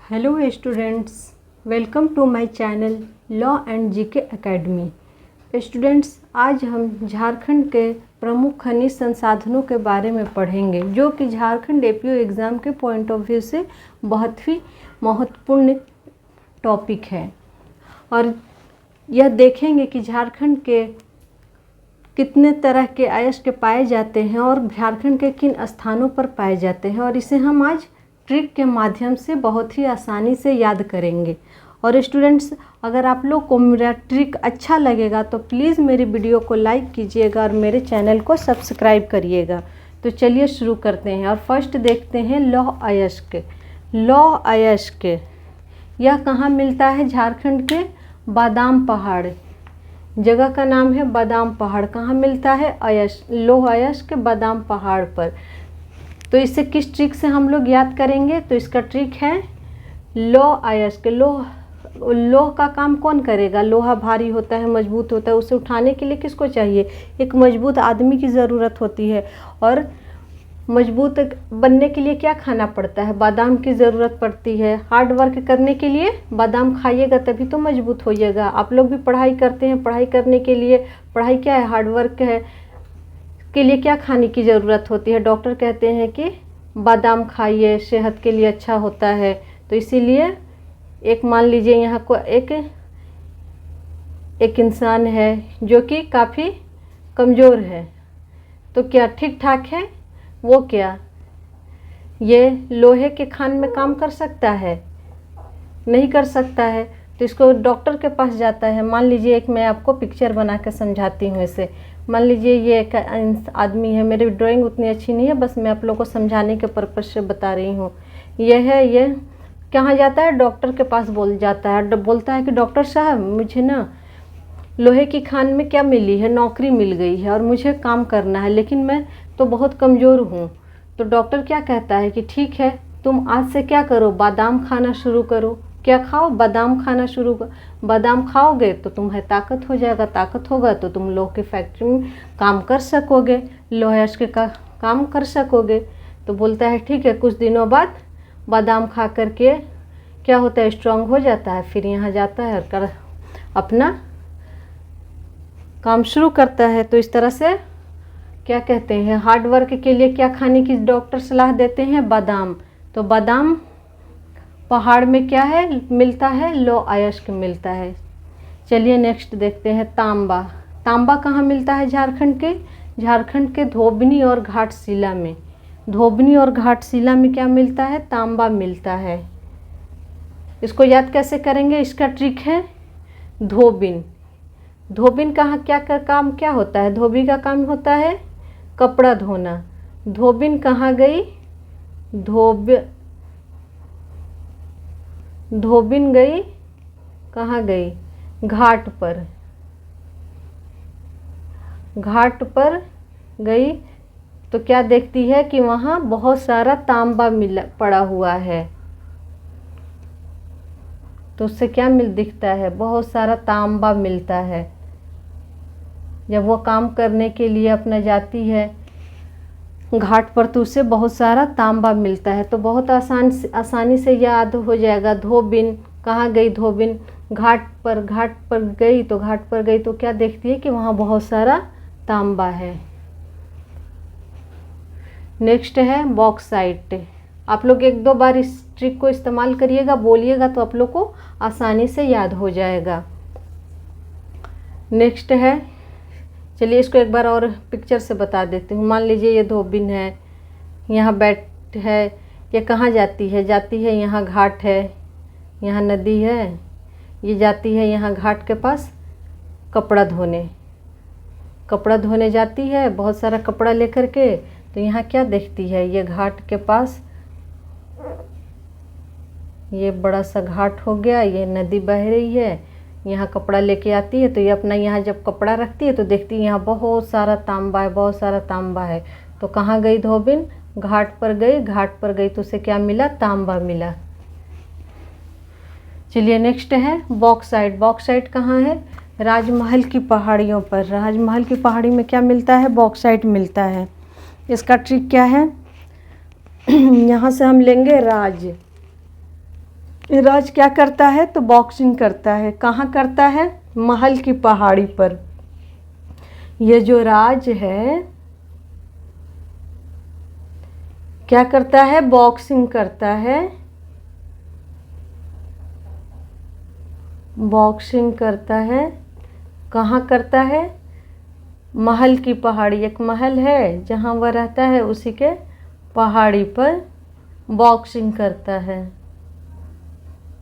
Hello students, welcome to my channel law and GK academy. Students, आज हम झारखंड के प्रमुख खनिज संसाधनों के बारे में पढ़ेंगे, जो कि झारखंड एपीओ एग्ज़ाम के पॉइंट ऑफ व्यू से बहुत ही महत्वपूर्ण टॉपिक है। और यह देखेंगे कि झारखंड के कितने तरह के अयस्क पाए जाते हैं और झारखंड के किन स्थानों पर पाए जाते हैं, और इसे हम आज ट्रिक के माध्यम से बहुत ही आसानी से याद करेंगे। और स्टूडेंट्स, अगर आप लोग को मेरा ट्रिक अच्छा लगेगा तो प्लीज़ मेरी वीडियो को लाइक कीजिएगा और मेरे चैनल को सब्सक्राइब करिएगा। तो चलिए शुरू करते हैं और फर्स्ट देखते हैं लौह अयस्क। लौह अयस्क यह कहाँ मिलता है? झारखंड के बादाम पहाड़, जगह का नाम है बादाम पहाड़। कहाँ मिलता है? लौह अयस्क बादाम पहाड़ पर। तो इसे किस ट्रिक से हम लोग याद करेंगे? तो इसका ट्रिक है लौह अयस्क। लोह का काम कौन करेगा? लोहा भारी होता है, मजबूत होता है, उसे उठाने के लिए किसको चाहिए? एक मजबूत आदमी की ज़रूरत होती है। और मजबूत बनने के लिए क्या खाना पड़ता है? बादाम की ज़रूरत पड़ती है। हार्ड वर्क करने के लिए बादाम खाइएगा तभी तो मजबूत होइएगा। आप लोग भी पढ़ाई करते हैं, पढ़ाई करने के लिए, पढ़ाई क्या है? हार्ड वर्क है। के लिए क्या खाने की ज़रूरत होती है? डॉक्टर कहते हैं कि बादाम खाइए, सेहत के लिए अच्छा होता है। तो इसीलिए एक मान लीजिए यहाँ को एक इंसान है जो कि काफ़ी कमज़ोर है, तो क्या ठीक ठाक है? वो क्या ये लोहे के खान में काम कर सकता है? नहीं कर सकता है। तो इसको डॉक्टर के पास जाता है। मान लीजिए मैं आपको पिक्चर बना के समझाती हूँ इसे। मान लीजिए ये एक आदमी है। मेरी ड्राइंग उतनी अच्छी नहीं है, बस मैं आप लोगों को समझाने के पर्पज़ से बता रही हूँ। ये कहाँ जाता है? डॉक्टर के पास बोलता है कि डॉक्टर साहब, मुझे ना लोहे की खान में क्या मिली है, नौकरी मिल गई है और मुझे काम करना है, लेकिन मैं तो बहुत कमज़ोर हूँ। तो डॉक्टर क्या कहता है कि ठीक है, तुम आज से क्या करो, बादाम खाना शुरू करो। क्या खाओ? बादाम खाना शुरू करो। बादाम खाओगे तो तुम्हें ताकत हो जाएगा, ताकत होगा तो तुम लोहे की फैक्ट्री में काम कर सकोगे, लोहे का काम कर सकोगे। तो बोलता है ठीक है। कुछ दिनों बाद बादाम खा करके क्या होता है? स्ट्रांग हो जाता है। फिर यहाँ जाता है और अपना काम शुरू करता है। तो इस तरह से क्या कहते हैं, हार्ड वर्क के लिए क्या खाने की डॉक्टर सलाह देते हैं? बादाम। तो बादाम पहाड़ में क्या है मिलता है? लौह अयस्क मिलता है। चलिए नेक्स्ट देखते हैं तांबा। तांबा कहाँ मिलता है? झारखंड के धोबनी और घाटशिला में। धोबनी और घाटशिला में क्या मिलता है? तांबा मिलता है। इसको याद कैसे करेंगे? इसका ट्रिक है धोबिन। धोबिन कहाँ काम क्या होता है? धोबी का काम होता है कपड़ा धोना। धोबिन कहाँ गई? धोबिन गई, कहाँ गई? घाट पर। घाट पर गई तो क्या देखती है कि वहाँ बहुत सारा तांबा पड़ा हुआ है। तो उससे क्या दिखता है? बहुत सारा तांबा मिलता है। जब वो काम करने के लिए अपना जाती है घाट पर तो उसे बहुत सारा तांबा मिलता है। तो बहुत आसानी से याद हो जाएगा। धोबिन कहाँ गई? धोबिन घाट पर गई। तो घाट पर गई तो क्या देखती है कि वहाँ बहुत सारा तांबा है। नेक्स्ट है बॉक्साइट। आप लोग एक दो बार इस ट्रिक को इस्तेमाल करिएगा, बोलिएगा तो आप लोग को आसानी से याद हो जाएगा। नेक्स्ट है, चलिए इसको एक बार और पिक्चर से बता देती हूँ। मान लीजिए ये धोबिन है, यहाँ बैठ है। ये कहाँ जाती है? जाती है यहाँ घाट है, यहाँ नदी है। ये जाती है यहाँ घाट के पास कपड़ा धोने जाती है, बहुत सारा कपड़ा लेकर के। तो यहाँ क्या देखती है? ये घाट के पास ये बड़ा सा घाट हो गया, ये नदी बह रही है, यहाँ कपड़ा लेके आती है। तो ये अपना यहाँ जब कपड़ा रखती है तो देखती है यहाँ बहुत सारा तांबा है, बहुत सारा तांबा है। तो कहाँ गई धोबिन? घाट पर गई। घाट पर गई तो उसे क्या मिला? तांबा मिला। चलिए नेक्स्ट है बॉक्साइट। बॉक्साइट कहाँ है? राजमहल की पहाड़ियों पर। राजमहल की पहाड़ी में क्या मिलता है? बॉक्साइट मिलता है। इसका ट्रिक क्या है? यहाँ से हम लेंगे राज, राज क्या करता है? तो बॉक्सिंग करता है। कहाँ करता है? महल की पहाड़ी पर। ये जो राज है क्या करता है? बॉक्सिंग करता है। बॉक्सिंग करता है। कहाँ करता है? महल की पहाड़ी। एक महल है जहाँ वह रहता है, उसी के पहाड़ी पर बॉक्सिंग करता है।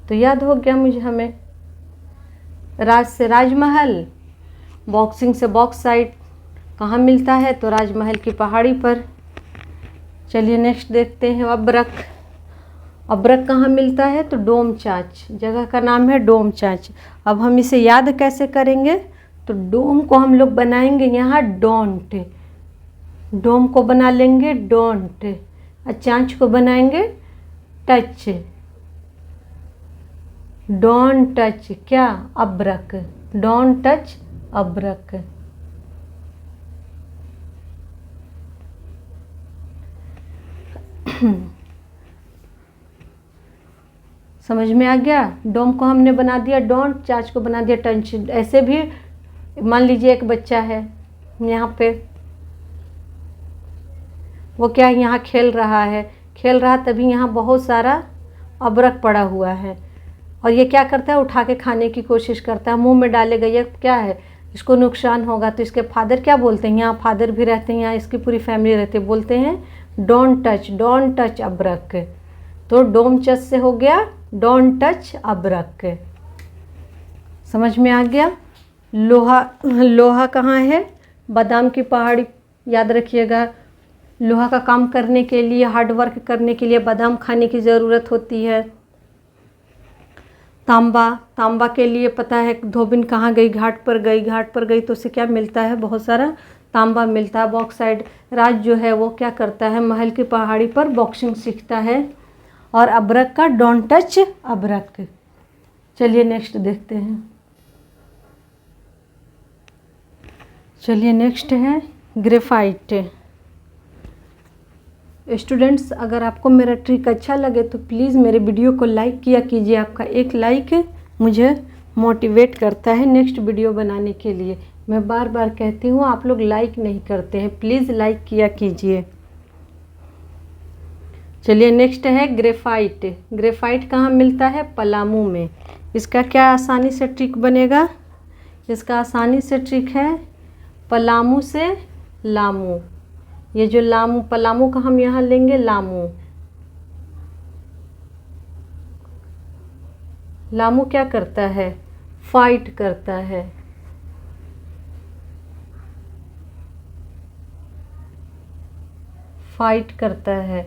तो याद हो गया मुझे हमें, राज से राजमहल, बॉक्सिंग से बॉक्स साइड। कहाँ मिलता है? तो राजमहल की पहाड़ी पर। चलिए नेक्स्ट देखते हैं। अब्रक। अब्रक कहाँ मिलता है? तो डोमचांच, जगह का नाम है डोमचांच। अब हम इसे याद कैसे करेंगे? तो डोम को हम लोग बनाएंगे यहाँ डोंट, डोम को बना लेंगे डोंट, और चांच को बनाएंगे टच। डोंट टच क्या? अब्रक। डोंट टच अब्रक। समझ में आ गया? डोम को हमने बना दिया डोंट, चांच को बना दिया टच। ऐसे भी मान लीजिए एक बच्चा है यहाँ पे, वो क्या यहाँ खेल रहा है, खेल रहा, तभी यहाँ बहुत सारा अबरक पड़ा हुआ है, और ये क्या करता है? उठा के खाने की कोशिश करता है, मुंह में डालेगा। ये क्या है? इसको नुकसान होगा। तो इसके फादर क्या बोलते हैं? यहाँ फादर भी रहते हैं, यहाँ इसकी पूरी फैमिली रहती है, बोलते हैं डोंट टच अबरक। तो डोम चच से हो गया डोंट टच अबरक। समझ में आ गया? लोहा। लोहा कहाँ है? बादाम की पहाड़ी। याद रखिएगा, लोहा का काम करने के लिए, हार्ड वर्क करने के लिए बादाम खाने की ज़रूरत होती है। तांबा। तांबा के लिए पता है धोबिन कहाँ गई? घाट पर गई। घाट पर गई तो उसे क्या मिलता है? बहुत सारा तांबा मिलता है। बॉक्साइड। राज जो है वो क्या करता है? महल की पहाड़ी पर बॉक्सिंग सीखता है। और अबरक का डोंट टच अबरक। चलिए नेक्स्ट देखते हैं। चलिए नेक्स्ट है ग्रेफाइट। स्टूडेंट्स, अगर आपको मेरा ट्रिक अच्छा लगे तो प्लीज़ मेरे वीडियो को लाइक किया कीजिए। आपका एक लाइक मुझे मोटिवेट करता है नेक्स्ट वीडियो बनाने के लिए। मैं बार बार कहती हूँ, आप लोग लाइक नहीं करते हैं, प्लीज़ लाइक किया कीजिए। चलिए नेक्स्ट है ग्रेफाइट। ग्रेफाइट कहाँ मिलता है? पलामू में। इसका क्या आसानी से ट्रिक बनेगा? इसका आसानी से ट्रिक है पलामू से लामू। ये जो लामू, पलामू का हम यहाँ लेंगे लामू। लामू क्या करता है? फाइट करता है। फाइट करता है।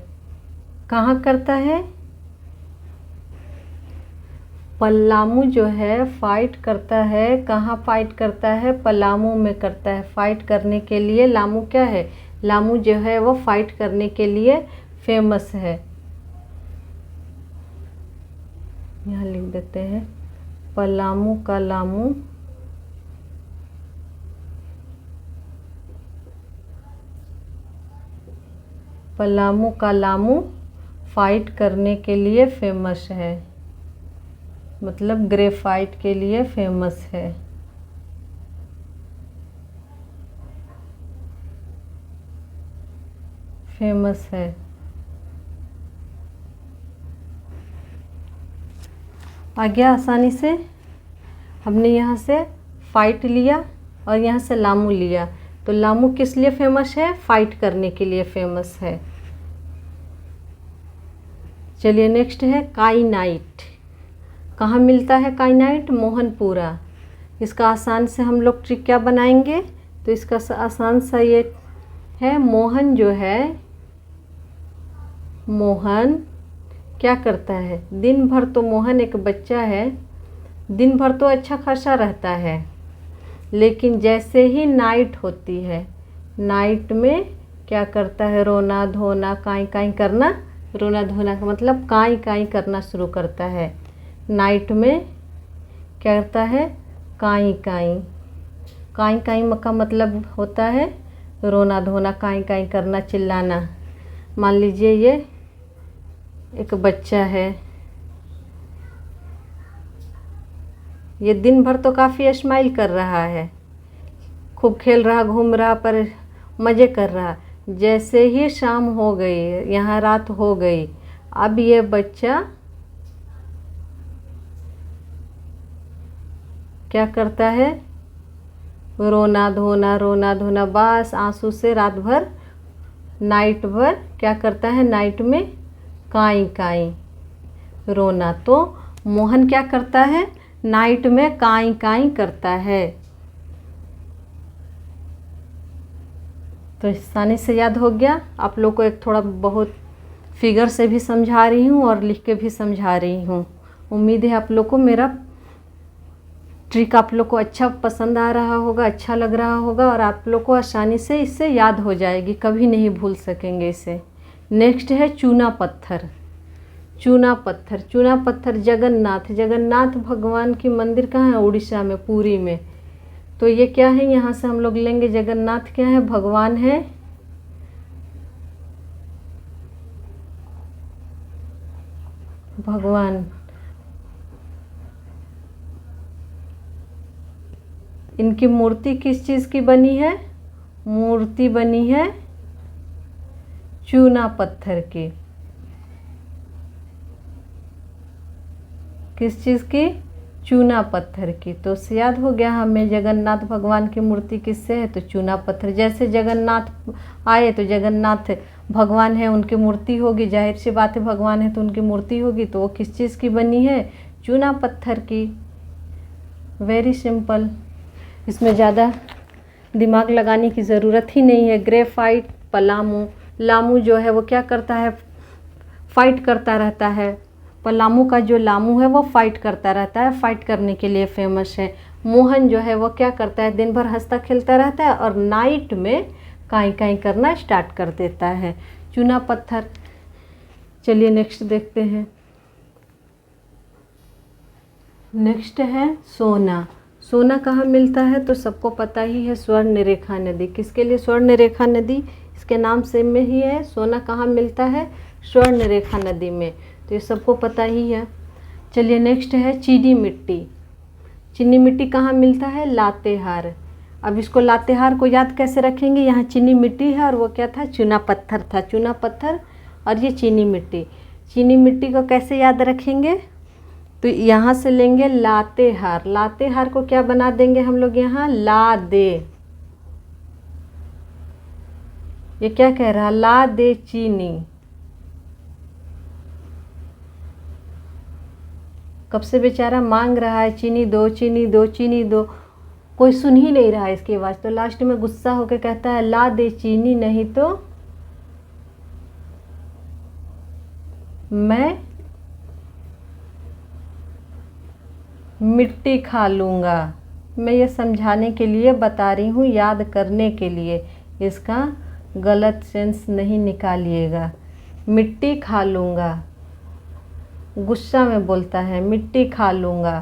कहाँ करता है? पलामू जो है फाइट करता है। कहाँ फाइट करता है? पलामू में करता है। फाइट करने के लिए लामू क्या है? लामू जो है वो फाइट करने के लिए फेमस है। यहाँ लिख देते हैं पलामू का लामू पलामू का लामू फाइट करने के लिए फेमस है, मतलब ग्रेफाइट के लिए फेमस है। फेमस है। आ गया आसानी से? हमने यहाँ से फाइट लिया और यहाँ से लामू लिया। तो लामू किस लिए फेमस है? फाइट करने के लिए फेमस है। चलिए नेक्स्ट है काइनाइट। कहाँ मिलता है काइनाइट? मोहनपुरा। इसका आसान से हम लोग ट्रिक क्या बनाएंगे? तो इसका आसान सा ये है, मोहन जो है, मोहन क्या करता है? दिन भर तो मोहन एक बच्चा है, दिन भर तो अच्छा खासा रहता है, लेकिन जैसे ही नाइट होती है, नाइट में क्या करता है? रोना धोना, काई काई करना। रोना धोना का मतलब काई काई करना शुरू करता है। नाइट में क्या करता है? काई काई। काई काई का मतलब होता है रोना धोना, काई काई करना, चिल्लाना। मान लीजिए ये एक बच्चा है, ये दिन भर तो काफ़ी स्माइल कर रहा है, खूब खेल रहा, घूम रहा, पर मज़े कर रहा। जैसे ही शाम हो गई, यहाँ रात हो गई, अब ये बच्चा क्या करता है? रोना धोना, बस आंसू से रात भर, नाइट भर क्या करता है? नाइट में काई काई रोना। तो मोहन क्या करता है? नाइट में काई काई करता है। तो आसानी से याद हो गया। आप लोग को एक थोड़ा बहुत फिगर से भी समझा रही हूँ और लिख के भी समझा रही हूँ। उम्मीद है आप लोग को मेरा ट्रिक आप लोग को अच्छा पसंद आ रहा होगा, अच्छा लग रहा होगा, और आप लोग को आसानी से इससे याद हो जाएगी, कभी नहीं भूल सकेंगे इसे। नेक्स्ट है चूना पत्थर। चूना पत्थर जगन्नाथ भगवान की मंदिर कहाँ है? उड़ीसा में, पुरी में। तो ये क्या है? यहाँ से हम लोग लेंगे जगन्नाथ क्या है? भगवान है। भगवान, इनकी मूर्ति किस चीज़ की बनी है? मूर्ति बनी है चूना पत्थर की। किस चीज़ की? चूना पत्थर की। तो उससे याद हो गया हमें जगन्नाथ भगवान की मूर्ति किससे है? तो चूना पत्थर। जैसे जगन्नाथ आए तो जगन्नाथ भगवान है, उनकी मूर्ति होगी, जाहिर सी बात है, भगवान है तो उनकी मूर्ति होगी। तो वो किस चीज़ की बनी है? चूना पत्थर की। वेरी सिंपल, इसमें ज़्यादा दिमाग लगाने की ज़रूरत ही नहीं है। ग्रेफाइट, पलामू। लामू जो है वो क्या करता है? फाइट करता रहता है। पलामू का जो लामू है वो फाइट करता रहता है, फाइट करने के लिए फेमस है। मोहन जो है वो क्या करता है? दिन भर हंसता खेलता रहता है और नाइट में काई काई करना स्टार्ट कर देता है। चूना पत्थर। चलिए नेक्स्ट देखते हैं। नेक्स्ट है सोना। सोना कहाँ मिलता है? तो सबको पता ही है, स्वर्णरेखा नदी। किसके लिए स्वर्णरेखा नदी? इसके नाम से में ही है। सोना कहाँ मिलता है? स्वर्णरेखा नदी में। तो ये सबको पता ही है। चलिए नेक्स्ट है चीनी मिट्टी। चीनी मिट्टी कहाँ मिलता है? लातेहार। अब इसको लातेहार को याद कैसे रखेंगे? यहाँ चीनी मिट्टी है और वो क्या था? चूना पत्थर था। चूना पत्थर और ये चीनी मिट्टी। चीनी मिट्टी को कैसे याद रखेंगे? तो यहाँ से लेंगे लातेहार। लातेहार को क्या बना देंगे हम लोग? यहाँ ला दे। ये क्या कह रहा है? ला दे चीनी। कब से बेचारा मांग रहा है चीनी दो, चीनी दो, चीनी दो। कोई सुन ही नहीं रहा है इसकी आवाज़। तो लास्ट में गुस्सा होकर कहता है ला दे चीनी, नहीं तो मैं मिट्टी खा लूँगा। मैं ये समझाने के लिए बता रही हूँ, याद करने के लिए। इसका गलत सेंस नहीं निकालिएगा। मिट्टी खा लूँगा, गुस्सा में बोलता है मिट्टी खा लूँगा।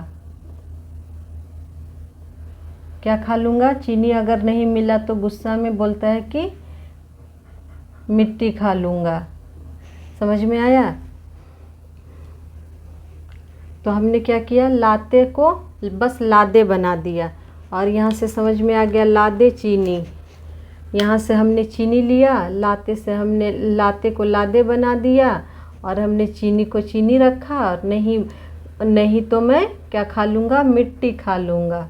क्या खा लूँगा? चीनी अगर नहीं मिला तो गुस्सा में बोलता है कि मिट्टी खा लूँगा। समझ में आया? तो हमने क्या किया? लाते को बस लादे बना दिया और यहाँ से समझ में आ गया लादे चीनी। यहाँ से हमने चीनी लिया, लाते से हमने लाते को लादे बना दिया और हमने चीनी को चीनी रखा। और नहीं तो मैं क्या खा लूँगा? मिट्टी खा लूँगा।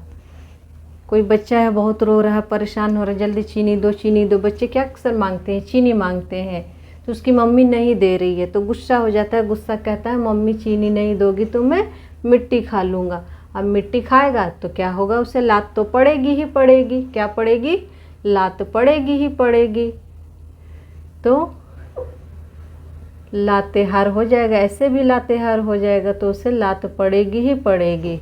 कोई बच्चा है बहुत रो रहा है, परेशान हो रहा है, जल्दी चीनी दो, चीनी दो। बच्चे क्या अक्सर मांगते हैं? चीनी मांगते हैं। तो उसकी मम्मी नहीं दे रही है तो गुस्सा हो जाता है। गुस्सा कहता है मम्मी चीनी नहीं दोगी तो मैं मिट्टी खा लूँगा। अब मिट्टी खाएगा तो क्या होगा? उसे लात तो पड़ेगी ही पड़ेगी। क्या पड़ेगी? लात पड़ेगी ही पड़ेगी। तो लातेहार हो जाएगा, ऐसे भी लातेहार हो जाएगा तो उसे लात पड़ेगी ही पड़ेगी।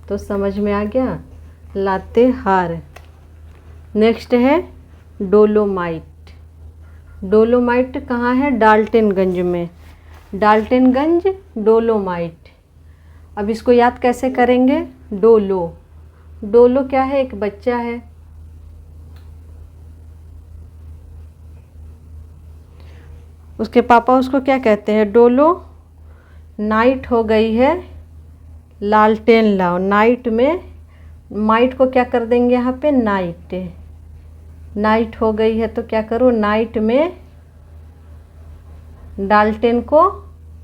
तो समझ में आ गया? लातेहार। नेक्स्ट है डोलोमाइट। डोलोमाइट कहाँ है? डाल्टनगंज में। डाल्टनगंज डोलोमाइट। अब इसको याद कैसे करेंगे? डोलो। डोलो क्या है? एक बच्चा है। उसके पापा उसको क्या कहते हैं? डोलो, नाइट हो गई है, लालटेन लाओ। नाइट में माइट को क्या कर देंगे यहाँ पे नाइट। नाइट हो गई है तो क्या करो, नाइट में डाल्टेन को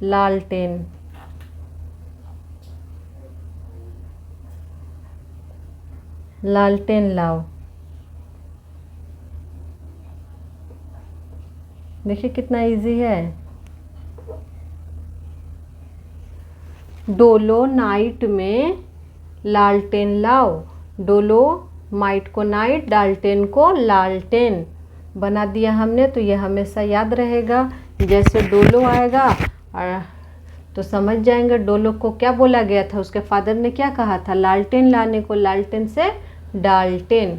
लालटेन। लालटेन लाओ। देखिए कितना इजी है। डोलो नाइट में लालटेन लाओ। डोलो माइट को नाइट, डाल्टेन को लालटेन बना दिया हमने। तो ये हमेशा याद रहेगा। जैसे डोलो आएगा तो समझ जाएंगे डोलो को क्या बोला गया था। उसके फादर ने क्या कहा था, लालटेन लाने को, लालटेन से डाल्टेन।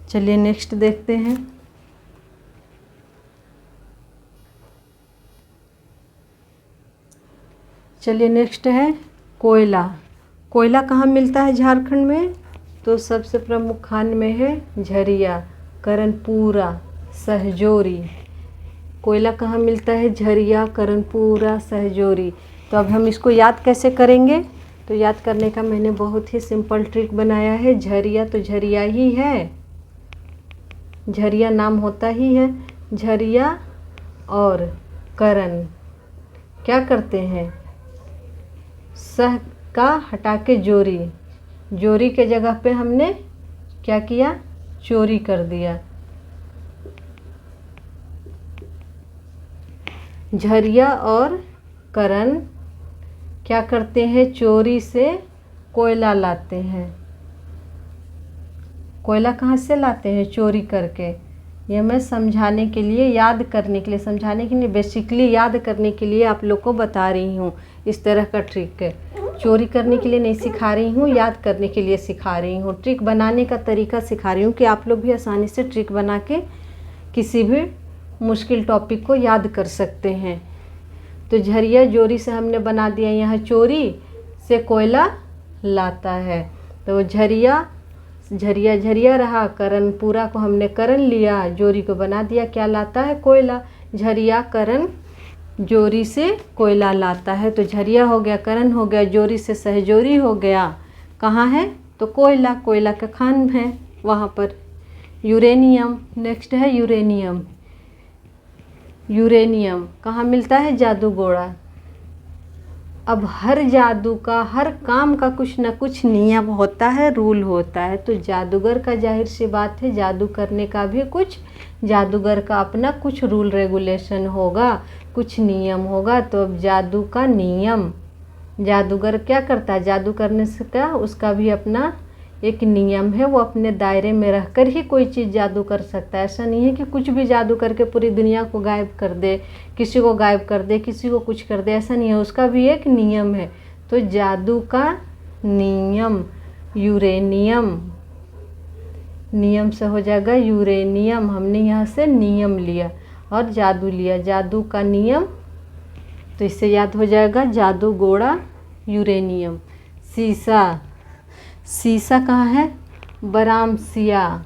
चलिए नेक्स्ट देखते हैं। चलिए नेक्स्ट है कोयला। कोयला कहाँ मिलता है झारखंड में, तो सबसे प्रमुख खान में है झरिया, करनपुरा, सहजोरी। कोयला कहाँ मिलता है, झरिया, करनपुरा, सहजोरी। तो अब हम इसको याद कैसे करेंगे, तो याद करने का मैंने बहुत ही सिंपल ट्रिक बनाया है। झरिया तो झरिया ही है, झरिया नाम होता ही है। झरिया और करण क्या करते हैं, सह का हटा के जोरी, जोरी के जगह पे हमने क्या किया, चोरी कर दिया। झरिया और करण क्या करते हैं, चोरी से कोयला लाते हैं। कोयला कहाँ से लाते हैं, चोरी करके। यह मैं समझाने के लिए, याद करने के लिए, समझाने के लिए, बेसिकली याद करने के लिए आप लोग को बता रही हूँ। इस तरह का ट्रिक है, चोरी करने के लिए नहीं सिखा रही हूँ, याद करने के लिए सिखा रही हूँ। ट्रिक बनाने का तरीका सिखा रही हूँ कि आप लोग भी आसानी से ट्रिक बना के किसी भी मुश्किल टॉपिक को याद कर सकते हैं। तो झरिया जोरी से हमने बना दिया, यहाँ चोरी से कोयला लाता है। तो झरिया झरिया झरिया रहा, करनपुरा को हमने करण लिया, जोरी को बना दिया, क्या लाता है, कोयला। झरिया करण जोरी से कोयला लाता है। तो झरिया हो गया, करण हो गया, जोरी से सहजोरी हो गया। कहाँ है, तो कोयला, कोयला का खान है वहाँ पर। यूरेनियम, नेक्स्ट है यूरेनियम। यूरेनियम कहाँ मिलता है, जादूगोड़ा। अब हर जादू का, हर काम का कुछ ना कुछ नियम होता है, रूल होता है। तो जादूगर का जाहिर सी बात है, जादू करने का भी कुछ, जादूगर का अपना कुछ रूल रेगुलेशन होगा, कुछ नियम होगा। तो अब जादू का नियम, जादूगर क्या करता है, जादू करने से क्या, उसका भी अपना एक नियम है। वो अपने दायरे में रहकर ही कोई चीज़ जादू कर सकता है। ऐसा नहीं है कि कुछ भी जादू करके पूरी दुनिया को गायब कर दे, किसी को गायब कर दे, किसी को कुछ कर दे, ऐसा नहीं है। उसका भी एक नियम है। तो जादू का नियम, यूरेनियम, नियम से हो जाएगा यूरेनियम। हमने यहाँ से नियम लिया और जादू लिया, जादू का नियम, तो इससे याद हो जाएगा जादूगोड़ा, यूरेनियम। सीसा, सीसा कहाँ है, बरामसिया।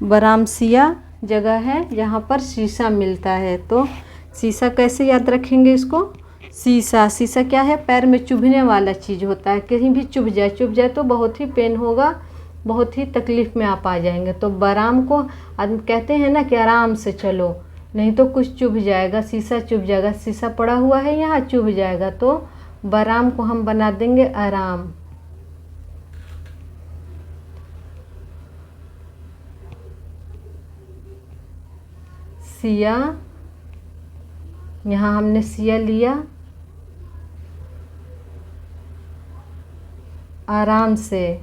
बरामसिया जगह है जहाँ पर शीशा मिलता है। तो शीशा कैसे याद रखेंगे इसको, शीशा, शीशा क्या है, पैर में चुभने वाला चीज़ होता है। कहीं भी चुभ जाए तो बहुत ही पेन होगा, बहुत ही तकलीफ़ में आप आ जाएंगे। तो बराम को कहते हैं ना कि आराम से चलो, नहीं तो कुछ चुभ जाएगा, शीशा चुभ जाएगा, शीशा पड़ा हुआ है यहाँ, चुभ जाएगा। तो बराम को हम बना देंगे आराम। सिया, यहाँ हमने सिया लिया, आराम से।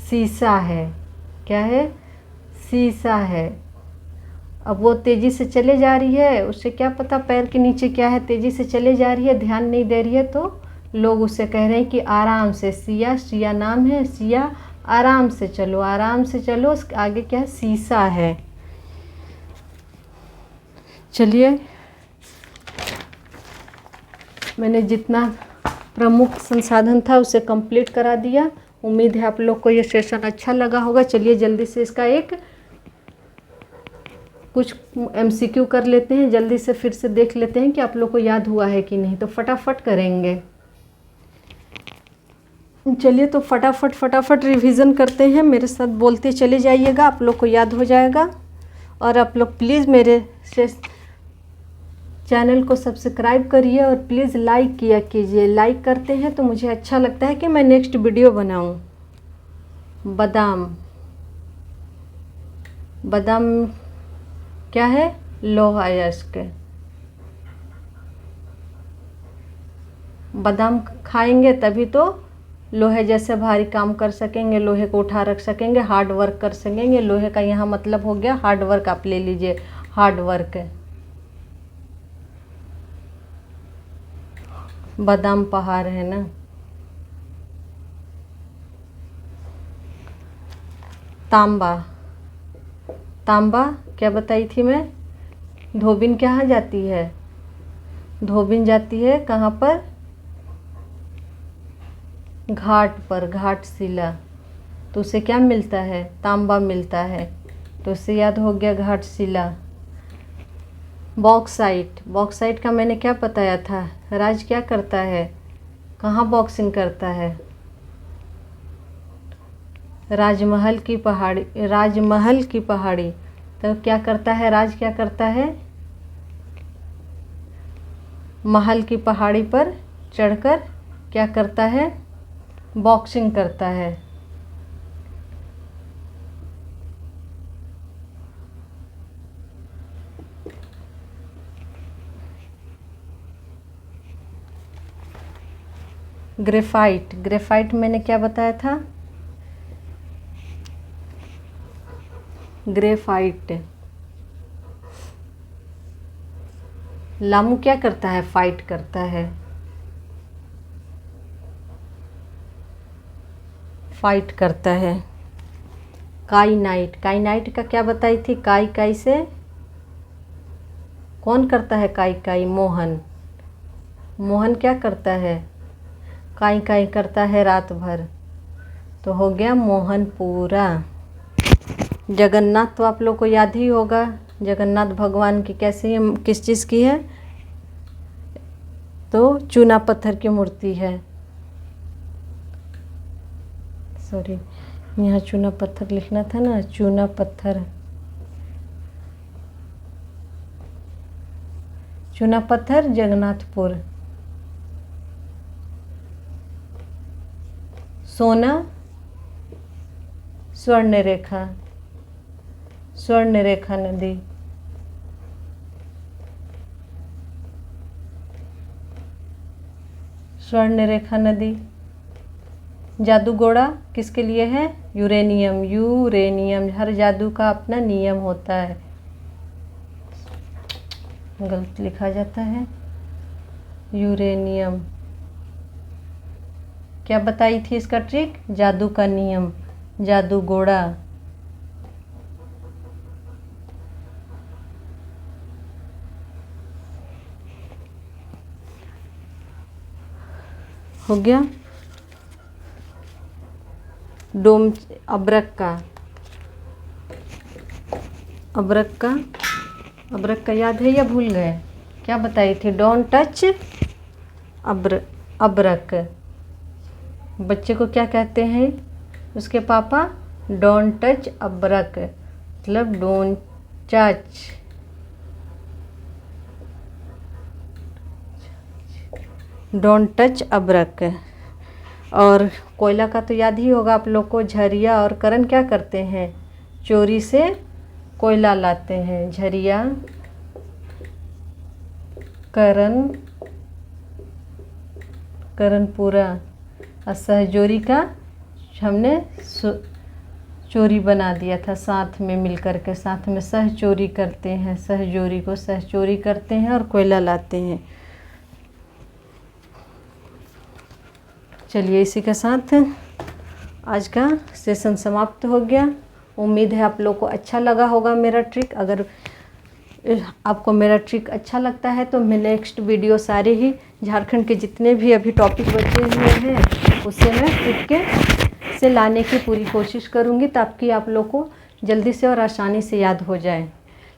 शीशा है, क्या है, शीशा है। अब वो तेज़ी से चले जा रही है, उससे क्या पता पैर के नीचे क्या है, तेज़ी से चले जा रही है, ध्यान नहीं दे रही है। तो लोग उससे कह रहे हैं कि आराम से। सिया, सिया नाम है, सिया, आराम से चलो, आराम से चलो। उसके आगे क्या है, शीशा है। चलिए, मैंने जितना प्रमुख संसाधन था उसे कंप्लीट करा दिया। उम्मीद है आप लोग को ये सेशन अच्छा लगा होगा। चलिए जल्दी से इसका एक कुछ MCQ कर लेते हैं, जल्दी से फिर से देख लेते हैं कि आप लोग को याद हुआ है कि नहीं। तो फटाफट करेंगे। चलिए तो फटाफट रिवीजन करते हैं। मेरे साथ बोलते चले जाइएगा, आप लोग को याद हो जाएगा। और आप लोग प्लीज़ मेरे चैनल को सब्सक्राइब करिए और प्लीज़ लाइक किया कीजिए। लाइक करते हैं तो मुझे अच्छा लगता है कि मैं नेक्स्ट वीडियो बनाऊं। बादाम, बादाम क्या है? लोहा अयस्क। बादाम खाएंगे तभी तो लोहे जैसे भारी काम कर सकेंगे, लोहे को उठा रख सकेंगे, हार्ड वर्क कर सकेंगे। लोहे का यहाँ मतलब हो गया हार्ड वर्क। आप ले लीजिए हार्ड वर्क। बादाम पहाड़ है ना। तांबा, तांबा क्या बताई थी मैं? धोबिन कहाँ जाती है? धोबिन जाती है कहाँ पर? घाट पर, घाटशिला। तो उसे क्या मिलता है? तांबा मिलता है। तो उससे याद हो गया घाटशिला। बॉक्साइट, बॉक्साइट का मैंने क्या बताया था? राज क्या करता है? कहाँ बॉक्सिंग करता है? राजमहल की पहाड़ी, राजमहल की पहाड़ी। तो क्या करता है? राज क्या करता है? महल की पहाड़ी पर चढ़कर क्या करता है? बॉक्सिंग करता है। ग्रेफाइट, ग्रेफाइट मैंने क्या बताया था? ग्रेफाइट। लामू क्या करता है? फाइट करता है, फाइट करता है। काइनाइट, काइनाइट का क्या बताई थी? काई काई से कौन करता है? काई काई, मोहन। मोहन क्या करता है? काई काई करता है रात भर। तो हो गया मोहनपुरा। जगन्नाथ तो आप लोग को याद ही होगा। जगन्नाथ भगवान की कैसी है, किस चीज़ की है? तो चूना पत्थर की मूर्ति है। सॉरी, यहाँ चूना पत्थर लिखना था ना, चूना पत्थर। चूना पत्थर जगन्नाथपुर। सोना स्वर्ण रेखा, स्वर्ण रेखा नदी। स्वर्ण रेखा नदी। जादू घोड़ा किसके लिए है? Uranium, uranium. हर जादू का अपना नियम होता है। गलत लिखा जाता है। यूरेनियम क्या बताई थी इसका ट्रिक? जादू का नियम, जादू घोड़ा। हो गया। डोम, अब्रक का, अब्रक का, अब्रक का याद है या भूल गए? क्या बताई थी? डोंट टच अब्रक। बच्चे को क्या कहते हैं उसके पापा? डोंट टच अब्रक, मतलब डोंट टच। डोंट टच अब्रक। और कोयला का तो याद ही होगा आप लोग को। झरिया और करण क्या करते हैं? चोरी से कोयला लाते हैं। झरिया, करण, करणपुरा। और सहचोरी का हमने चोरी बना दिया था, साथ में मिलकर के, साथ में सहचोरी करते हैं। सहचोरी को सहचोरी करते हैं और कोयला लाते हैं। चलिए इसी के साथ आज का सेशन समाप्त हो गया। उम्मीद है आप लोग को अच्छा लगा होगा मेरा ट्रिक। अगर आपको मेरा ट्रिक अच्छा लगता है तो मैं नेक्स्ट वीडियो सारे ही झारखंड के जितने भी अभी टॉपिक बचे हुए हैं उससे मैं ट्रिक के से लाने की पूरी कोशिश करूँगी ताकि आप लोग को जल्दी से और आसानी से याद हो जाए।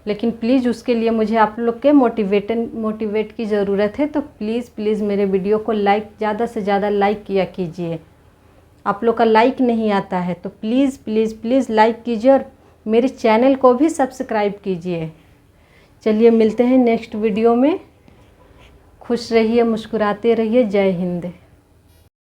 लेकिन प्लीज़ उसके लिए मुझे आप लोग के मोटिवेट की ज़रूरत है। तो प्लीज़ मेरे वीडियो को ज़्यादा से ज़्यादा लाइक किया कीजिए। आप लोग का लाइक नहीं आता है तो प्लीज़ लाइक कीजिए और मेरे चैनल को भी सब्सक्राइब कीजिए। चलिए मिलते हैं नेक्स्ट वीडियो में। खुश रहिए, मुस्कुराते रहिए। जय हिंद।